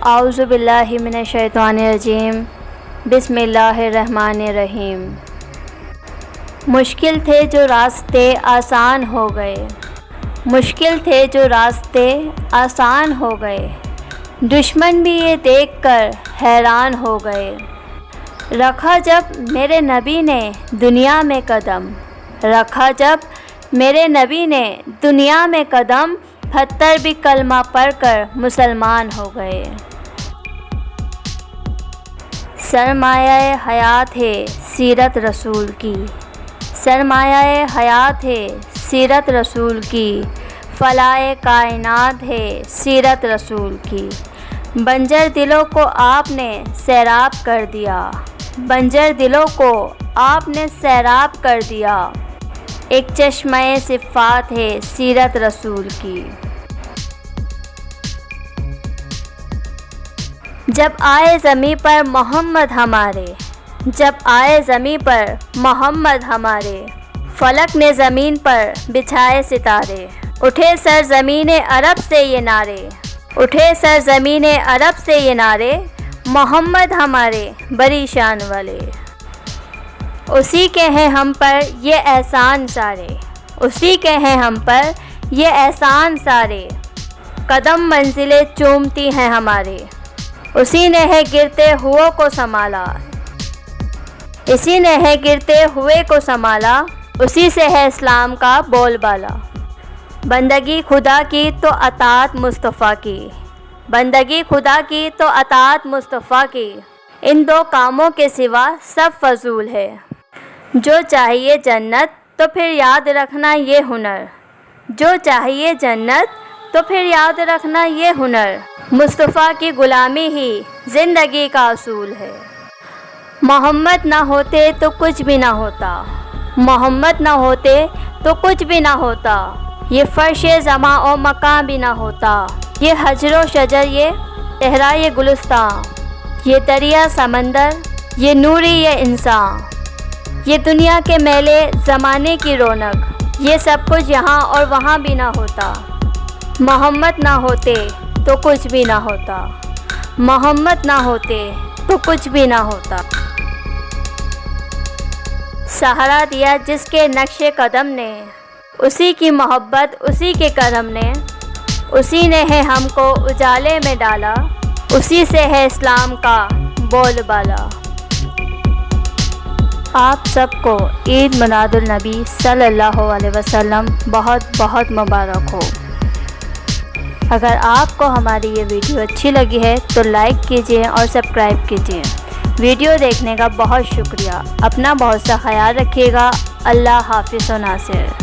اعوذ باللہ من الشیطان الرجیم بسم اللہ الرحمن الرحیم۔ مشکل تھے جو راستے آسان ہو گئے، مشکل تھے جو راستے آسان ہو گئے، دشمن بھی یہ دیکھ کر حیران ہو گئے۔ رکھا جب میرے نبی نے دنیا میں قدم، رکھا جب میرے نبی نے دنیا میں قدم، پتھر بھی کلمہ پڑھ کر مسلمان ہو گئے۔ سرمایہ حیات ہے سیرت رسول کی، سرمایہ حیات ہے سیرت رسول کی، فلاح کائنات ہے سیرت رسول کی۔ بنجر دلوں کو آپ نے سیراب کر دیا، بنجر دلوں کو آپ نے سیراب کر دیا۔ ایک چشمہ صفات ہے سیرت رسول کی۔ جب آئے زمیں پر محمد ہمارے، جب آئے زمیں پر محمد ہمارے، فلک نے زمین پر بچھائے ستارے۔ اٹھے سرزمین عرب سے یہ نعرے، اٹھے سرزمین عرب سے یہ نعرے، محمد ہمارے بڑی شان والے۔ اسی کے ہیں ہم پر یہ احسان سارے، اسی کے ہیں ہم پر یہ احسان سارے۔ قدم منزلیں چومتی ہیں ہمارے، اسی نے ہے گرتے ہوئے کو سنبھالا، اسی نے ہے گرتے ہوئے کو سنبھالا، اسی سے ہے اسلام کا بول بالا۔ بندگی خدا کی تو اطاعت مصطفیٰ کی، بندگی خدا کی تو اطاعت مصطفیٰ کی، ان دو کاموں کے سوا سب فضول ہے۔ جو چاہیے جنت تو پھر یاد رکھنا یہ ہنر، جو چاہیے جنت تو پھر یاد رکھنا یہ ہنر، مصطفیٰ کی غلامی ہی زندگی کا اصول ہے۔ محمد نہ ہوتے تو کچھ بھی نہ ہوتا، محمد نہ ہوتے تو کچھ بھی نہ ہوتا، یہ فرش زماں و مکان بھی نہ ہوتا، یہ حجر و شجر، یہ صحرا، یہ گلستان، یہ دریا سمندر، یہ نوری، یہ انسان، یہ دنیا کے میلے زمانے کی رونق، یہ سب کچھ یہاں اور وہاں بھی نہ ہوتا۔ محمد نہ ہوتے تو کچھ بھی نہ ہوتا، محمد نہ ہوتے تو کچھ بھی نہ ہوتا۔ سہارا دیا جس کے نقش قدم نے، اسی کی محبت اسی کے کرم نے، اسی نے ہے ہم کو اجالے میں ڈالا، اسی سے ہے اسلام کا بول بالا۔ آپ سب کو عید میلاد النبی صلی اللہ علیہ وسلم بہت بہت مبارک ہو۔ اگر آپ کو ہماری یہ ویڈیو اچھی لگی ہے تو لائک کیجیے اور سبسکرائب کیجیے۔ ویڈیو دیکھنے کا بہت شکریہ۔ اپنا بہت سا خیال رکھیے گا۔ اللہ حافظ و ناصر۔